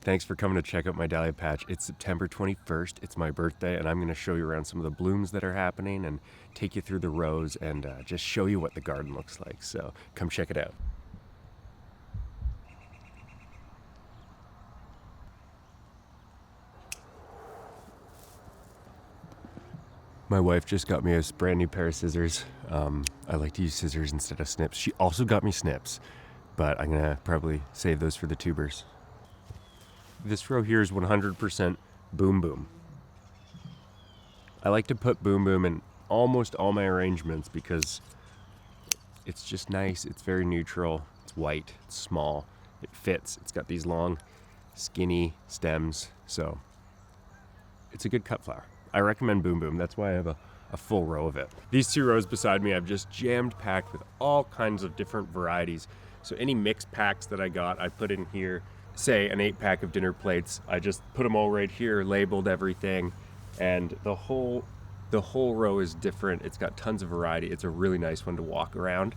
Thanks for coming to check out my dahlia patch. It's September 21st, it's my birthday, and I'm going to show you around some of the blooms that are happening and take you through the rows and just show you what the garden looks like. So come check it out. My wife just got me a brand new pair of scissors. I like to use scissors instead of snips. She also got me snips, but I'm gonna probably save those for the tubers. This row here is 100% boom boom. I like to put boom boom in almost all my arrangements because it's just nice, it's very neutral, it's white, it's small, it fits, it's got these long, skinny stems, so it's a good cut flower. I recommend boom boom, that's why I have a full row of it. These two rows beside me I've just jammed packed with all kinds of different varieties. So any mixed packs that I got, I put in here. Say an 8-pack of dinner plates, I just put them all right here, labeled everything, and the whole row is different. It's got tons of variety. It's a really nice one to walk around,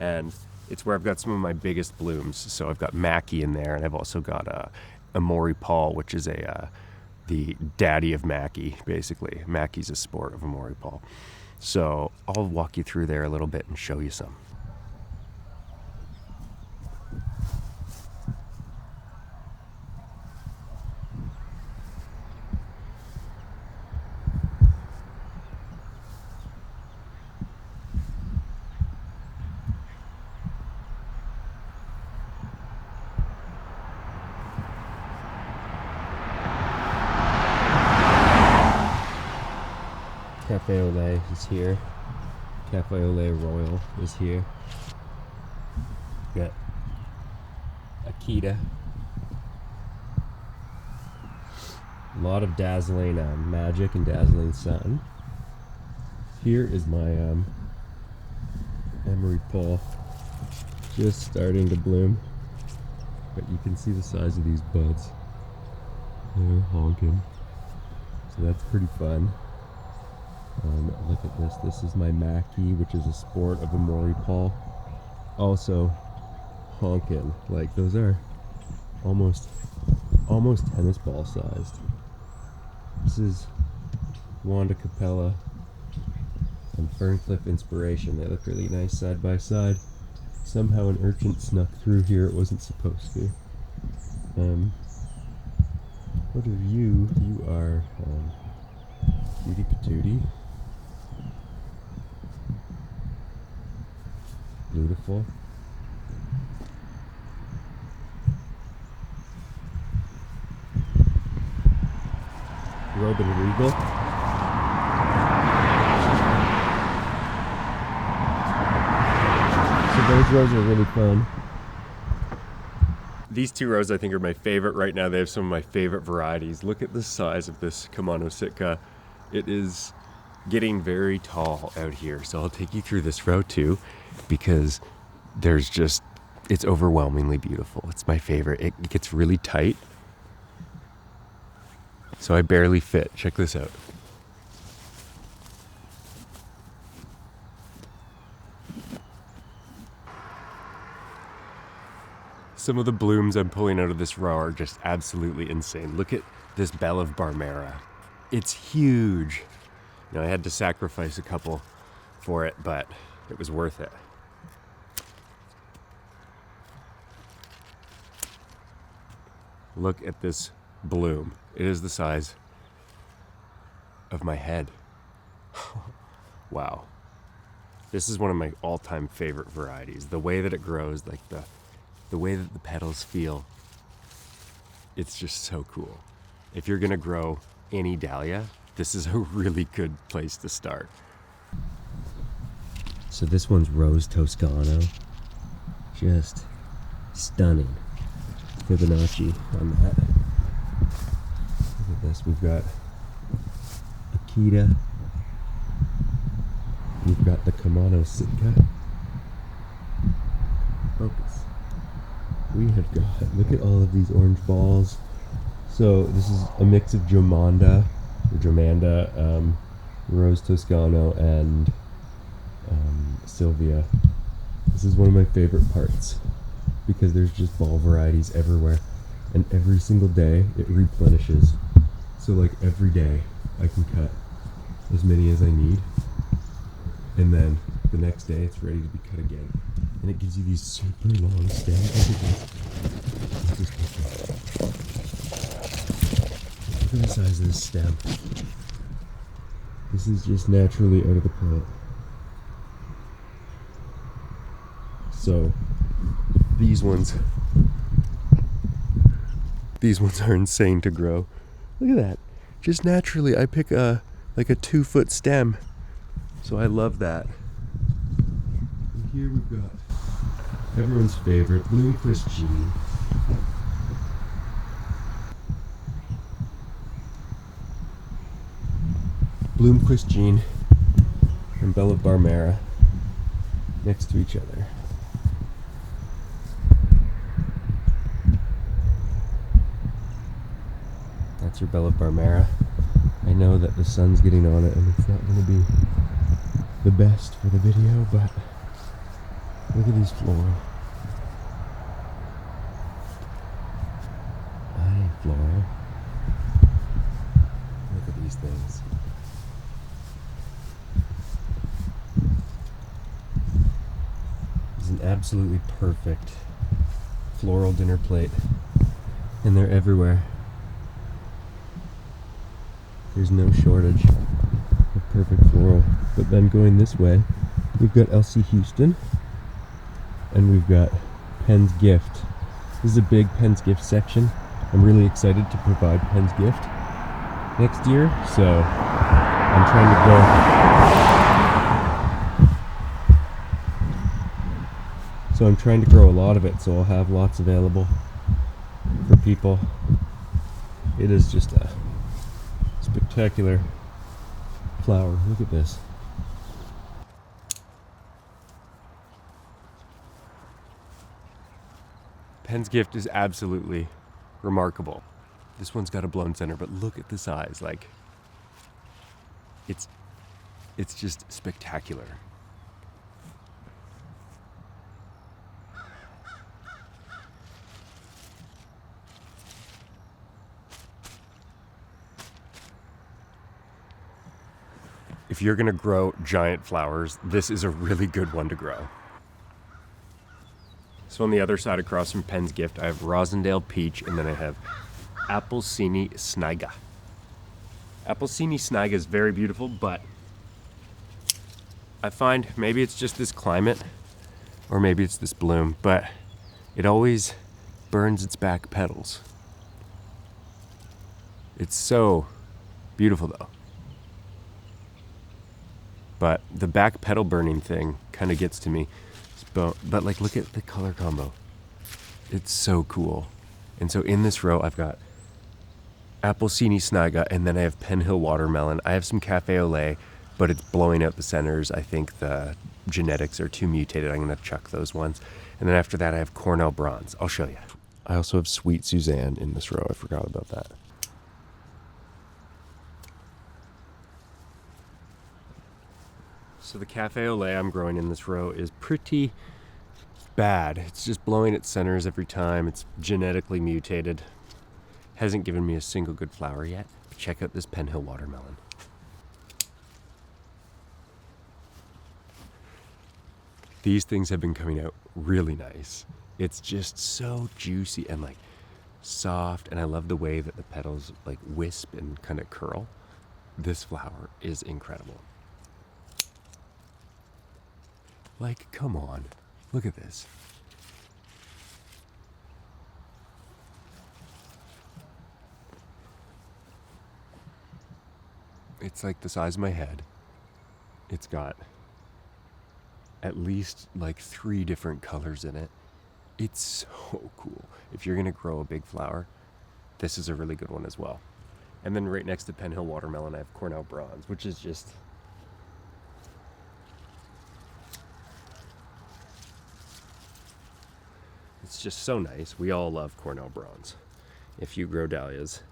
and it's where I've got some of my biggest blooms. So I've got Mackie in there, and I've also got Amori Paul, which is the daddy of Mackie, basically. Mackie's a sport of Amori Paul. So I'll walk you through there a little bit and show you some. Cafe au lait is here. Cafe au lait Royal is here. Got Akita. A lot of dazzling magic and dazzling sun. Here is my Emery Paul, just starting to bloom. But you can see the size of these buds. They're honking. So that's pretty fun. Look at this. This is my Mackie, which is a sport of Amori Paul. Also honkin'. Like, those are almost tennis ball sized. This is Wanda Capella and Ferncliff Inspiration. They look really nice side by side. Somehow an urchin snuck through here. It wasn't supposed to. What are you? You are Cutie Patootie. Beautiful. Robin Regal. So those rows are really fun. These two rows I think are my favorite right now. They have some of my favorite varieties. Look at the size of this Kamano Sitka. It is getting very tall out here. So I'll take you through this row too, because it's overwhelmingly beautiful. It's my favorite. It gets really tight. So I barely fit. Check this out. Some of the blooms I'm pulling out of this row are just absolutely insane. Look at this Belle of Barmera. It's huge. You know, I had to sacrifice a couple for it, but it was worth it. Look at this bloom. It is the size of my head. Wow. This is one of my all-time favorite varieties. The way that it grows, like the way that the petals feel, it's just so cool. If you're gonna grow any dahlia, this is a really good place to start. So this one's Rose Toscano. Just stunning. Fibonacci on that. Look at this. We've got Akita. We've got the Kamano Sitka. Focus. We have got, look at all of these orange balls. So this is a mix of Jomanda, Rose Toscano, and Sylvia. This is one of my favorite parts because there's just ball varieties everywhere. and every single day it replenishes. So like every day I can cut as many as I need, and then the next day it's ready to be cut again. And it gives you these super long stems. Look at this. This is perfect. Look at the size of this stem. This is just naturally out of the plant. So these ones are insane to grow. Look at that. Just naturally I pick like a 2-foot stem. So I love that. And here we've got everyone's favorite, Bloomquist Jean. Bloomquist Jean and Bella Barmera next to each other. That's your Bella Barmera. I know that the sun's getting on it and it's not going to be the best for the video, but look at these floral. Hi, floral. Look at these things. It's an absolutely perfect floral dinner plate, and they're everywhere. There's no shortage of perfect floral. But then going this way, we've got Elsie Houston, and we've got Penn's Gift. This is a big Penn's Gift section. I'm really excited to provide Penn's Gift next year, so I'm trying to grow a lot of it, so I'll have lots available for people. It is just a spectacular flower. Look at this. Penn's Gift is absolutely remarkable. This one's got a blown center, but look at the size. Like, it's just spectacular. If you're gonna grow giant flowers, this is a really good one to grow. So on the other side across from Penn's Gift, I have Rosendale Peach, and then I have Appelsini Sniga. Appelsini Sniga is very beautiful, but I find maybe it's just this climate, or maybe it's this bloom, but it always burns its back petals. It's so beautiful though. But the back petal burning thing kind of gets to me. But like, look at the color combo. It's so cool. And so in this row, I've got Appelsini Sniga, and then I have Penhill Watermelon. I have some Cafe au lait, but it's blowing out the centers. I think the genetics are too mutated. I'm going to chuck those ones. And then after that, I have Cornell Bronze. I'll show you. I also have Sweet Suzanne in this row. I forgot about that. So the Cafe au lait I'm growing in this row is pretty bad. It's just blowing its centers every time. It's genetically mutated. Hasn't given me a single good flower yet. But check out this Penhill Watermelon. These things have been coming out really nice. It's just so juicy and like soft, and I love the way that the petals like wisp and kind of curl. This flower is incredible. Like, come on, look at this. It's like the size of my head. It's got at least like 3 different colors in it. It's so cool. If you're gonna grow a big flower, this is a really good one as well. And then right next to Penhill Watermelon, I have Cornell Bronze, which is just it's just so nice. We all love Cornell Bronze. If you grow dahlias,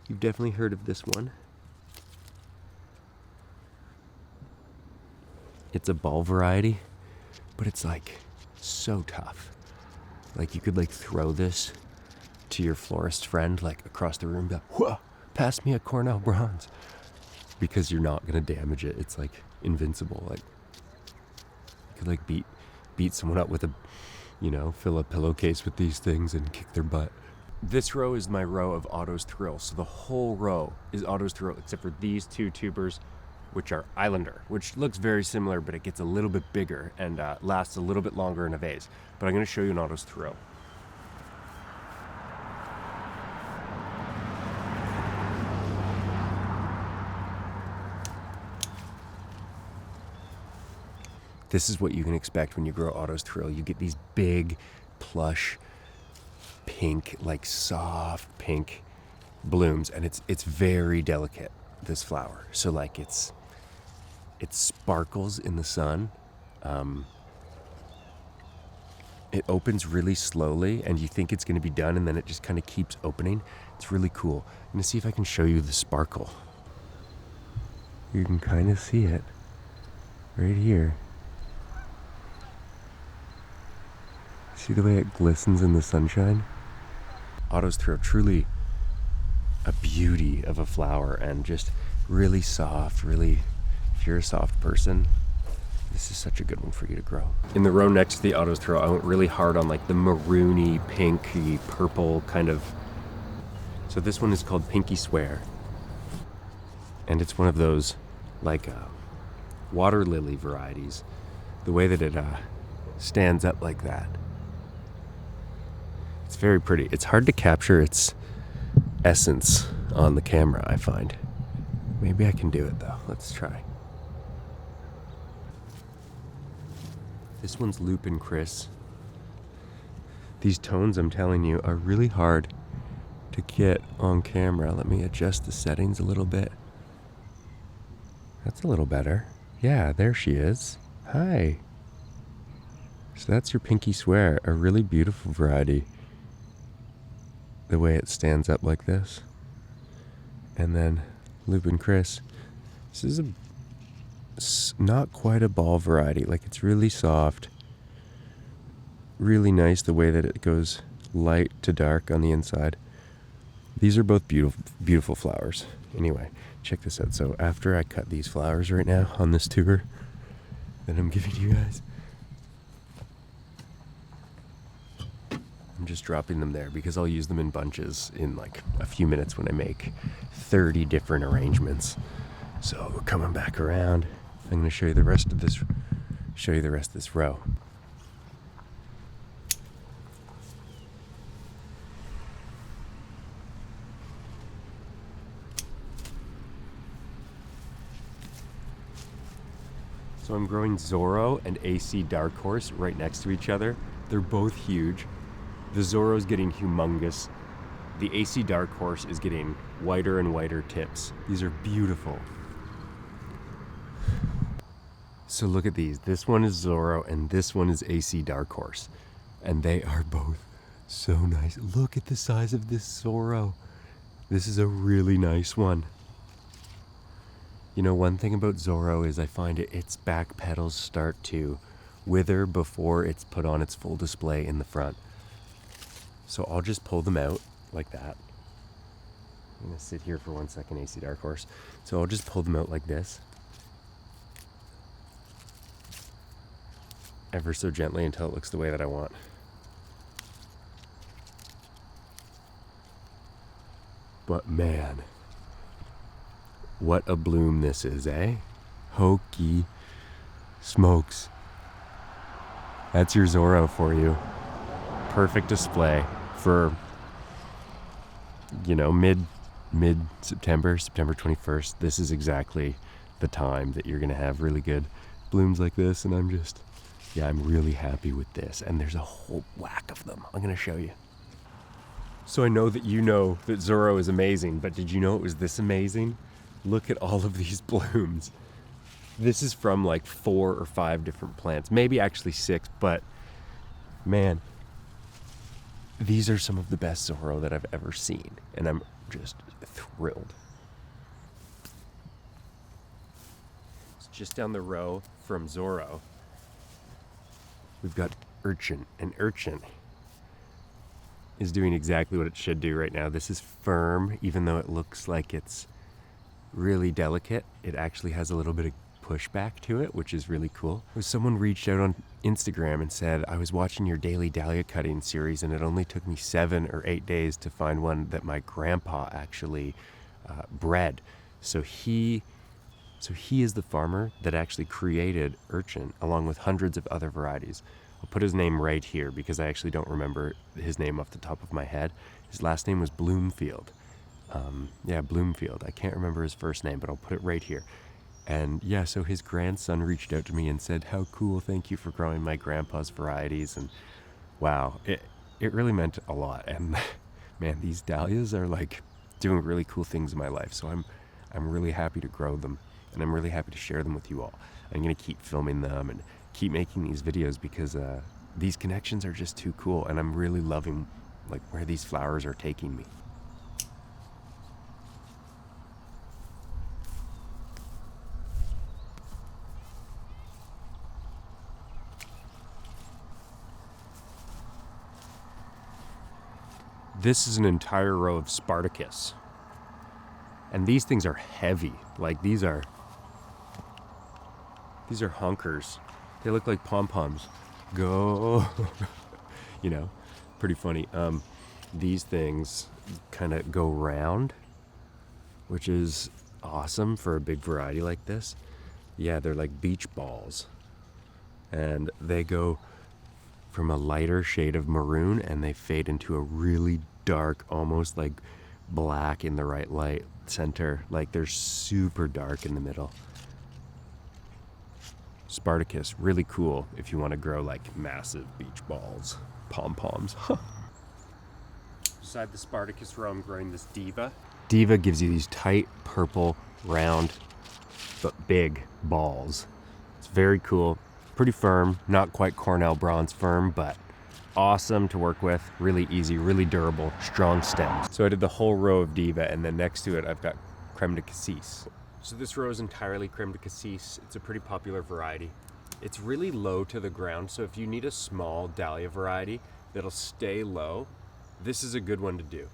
you've definitely heard of this one. It's a ball variety, but it's like so tough. Like you could like throw this to your florist friend, like across the room, be like, whoa, pass me a Cornell bronze. Because you're not gonna damage it. It's like invincible. Like you could like beat someone up with a, fill a pillowcase with these things and kick their butt. This row is my row of Otto's Thrill. So the whole row is Otto's Thrill except for these two tubers, which are Islander, which looks very similar, but it gets a little bit bigger and lasts a little bit longer in a vase. But I'm gonna show you an Otto's Thrill. This is what you can expect when you grow Otto's Thrill. You get these big, plush, pink, like soft pink blooms, and it's very delicate, this flower. So like it sparkles in the sun. It opens really slowly, and you think it's gonna be done, and then it just kind of keeps opening. It's really cool. I'm gonna see if I can show you the sparkle. You can kind of see it right here. See the way it glistens in the sunshine? Otto's Thrill, truly a beauty of a flower, and just really soft, really, if you're a soft person, this is such a good one for you to grow. In the row next to the Otto's Thrill, I went really hard on like the maroony, pinky, purple kind of. So this one is called Pinky Swear. And it's one of those like water lily varieties. The way that it stands up like that. It's very pretty. It's hard to capture its essence on the camera, I find. Maybe I can do it though. Let's try. This one's Lupin Chris. These tones, I'm telling you, are really hard to get on camera. Let me adjust the settings a little bit. That's a little better. Yeah, there she is. Hi. So that's your Pinky Swear, a really beautiful variety. The way it stands up like this. And then Lupin Chris. This is not quite a ball variety. Like, it's really soft. Really nice the way that it goes light to dark on the inside. These are both beautiful flowers. Anyway, check this out. So after I cut these flowers right now on this tuber that I'm giving you guys, I'm just dropping them there because I'll use them in bunches in like a few minutes when I make 30 different arrangements. So we're coming back around. I'm going to show you the rest of this row. So I'm growing Zoro and AC Dark Horse right next to each other. They're both huge. The Zoro's getting humongous. The AC Dark Horse is getting whiter and whiter tips. These are beautiful. So look at these. This one is Zoro and this one is AC Dark Horse. And they are both so nice. Look at the size of this Zoro. This is a really nice one. You know, one thing about Zoro is I find its back petals start to wither before it's put on its full display in the front. So I'll just pull them out like that. I'm gonna sit here for 1 second, AC Dark Horse. So I'll just pull them out like this. Ever so gently until it looks the way that I want. But man, what a bloom this is, eh? Hokey smokes. That's your Zoro for you. Perfect display for, mid-September, September 21st. This is exactly the time that you're gonna have really good blooms like this, and I'm really happy with this. And there's a whole whack of them. I'm gonna show you. So I know that you know that Zoro is amazing, but did you know it was this amazing? Look at all of these blooms. This is from like 4 or 5 different plants, maybe actually 6, but man, these are some of the best Zoro that I've ever seen, and I'm just thrilled. It's just down the row from Zoro. We've got Urchin, and Urchin is doing exactly what it should do right now. This is firm, even though it looks like it's really delicate. It actually has a little bit of pushback to it, which is really cool. Someone reached out on Instagram and said, I was watching your daily dahlia cutting series and it only took me 7 or 8 days to find one that my grandpa actually bred. So he is the farmer that actually created Urchin along with hundreds of other varieties. I'll put his name right here because I actually don't remember his name off the top of my head. His last name was Bloomfield. Bloomfield. I can't remember his first name, but I'll put it right here. And yeah, so his grandson reached out to me and said, how cool, thank you for growing my grandpa's varieties. And wow, it really meant a lot. And man, these dahlias are like doing really cool things in my life. So I'm really happy to grow them and I'm really happy to share them with you all. I'm going to keep filming them and keep making these videos because these connections are just too cool. And I'm really loving like where these flowers are taking me. This is an entire row of Spartacus. And these things are heavy. Like these are honkers. They look like pom-poms. Go. You know, pretty funny. These things kind of go round, which is awesome for a big variety like this. Yeah, they're like beach balls. And they go from a lighter shade of maroon and they fade into a really dark, almost like black in the right light center. Like they're super dark in the middle. Spartacus, really cool if you want to grow like massive beach balls, pom-poms. Beside the Spartacus row, I'm growing this Diva. Diva gives you these tight, purple, round, but big balls. It's very cool, pretty firm, not quite Cornell bronze firm, but awesome to work with, really easy, really durable, strong stems. So I did the whole row of Diva, and then next to it I've got Creme de Cassis. So this row is entirely Creme de Cassis. It's a pretty popular variety. It's really low to the ground, so if you need a small dahlia variety that'll stay low, this is a good one to do.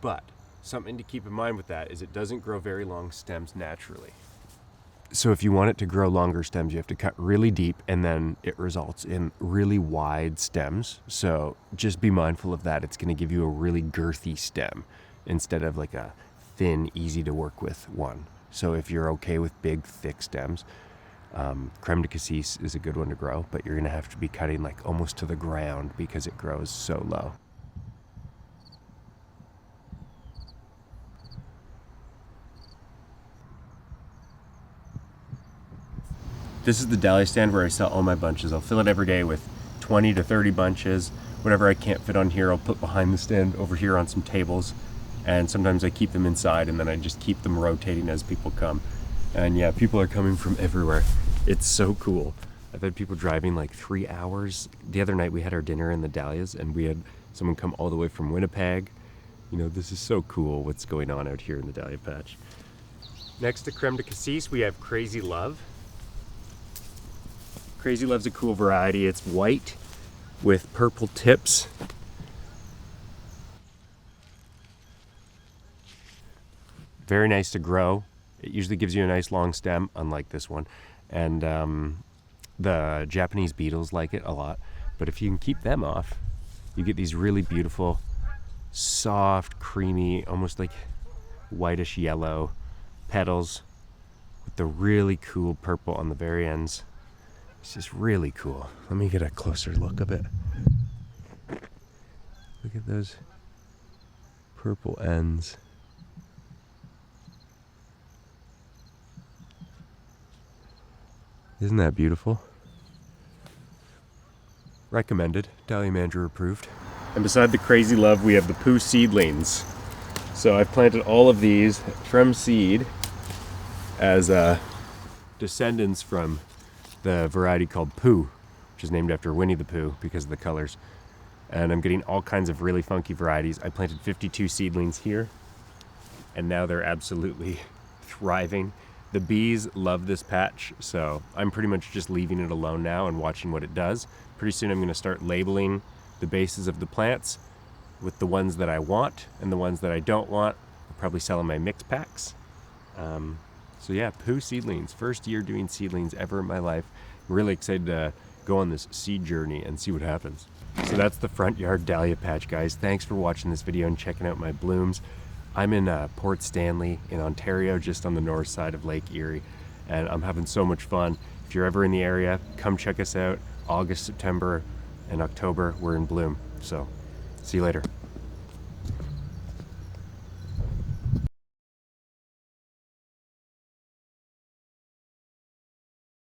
But something to keep in mind with that is it doesn't grow very long stems naturally. So if you want it to grow longer stems, you have to cut really deep, and then it results in really wide stems. So just be mindful of that. It's going to give you a really girthy stem instead of like a thin, easy to work with one. So if you're okay with big, thick stems, Creme de Cassis is a good one to grow, but you're going to have to be cutting like almost to the ground because it grows so low. This is the dahlia stand where I sell all my bunches. I'll fill it every day with 20 to 30 bunches. Whatever I can't fit on here, I'll put behind the stand over here on some tables. And sometimes I keep them inside and then I just keep them rotating as people come. And yeah, people are coming from everywhere. It's so cool. I've had people driving like 3 hours. The other night we had our dinner in the Dahlias and we had someone come all the way from Winnipeg. You know, this is so cool what's going on out here in the Dahlia patch. Next to Creme de Cassis, we have Crazy Love. Crazy Love's a cool variety. It's white with purple tips. Very nice to grow. It usually gives you a nice long stem, unlike this one. And the Japanese beetles like it a lot. But if you can keep them off, you get these really beautiful, soft, creamy, almost like whitish yellow petals with the really cool purple on the very ends. It's just really cool. Let me get a closer look of it. Look at those purple ends. Isn't that beautiful? Recommended. Dahliamandrew approved. And beside the Crazy Love, we have the Pooh seedlings. So I've planted all of these from seed as descendants from the variety called Pooh, which is named after Winnie the Pooh because of the colors. And I'm getting all kinds of really funky varieties. I planted 52 seedlings here, and now they're absolutely thriving. The bees love this patch, so I'm pretty much just leaving it alone now and watching what it does. Pretty soon I'm going to start labeling the bases of the plants with the ones that I want, and the ones that I don't want, I'll probably sell in my mix packs. So yeah, poo seedlings. First year doing seedlings ever in my life. I'm really excited to go on this seed journey and see what happens. So that's the front yard dahlia patch, guys. Thanks for watching this video and checking out my blooms. I'm in Port Stanley in Ontario, just on the north side of Lake Erie, and I'm having so much fun. If you're ever in the area, come check us out. August, September, and October, we're in bloom. So see you later.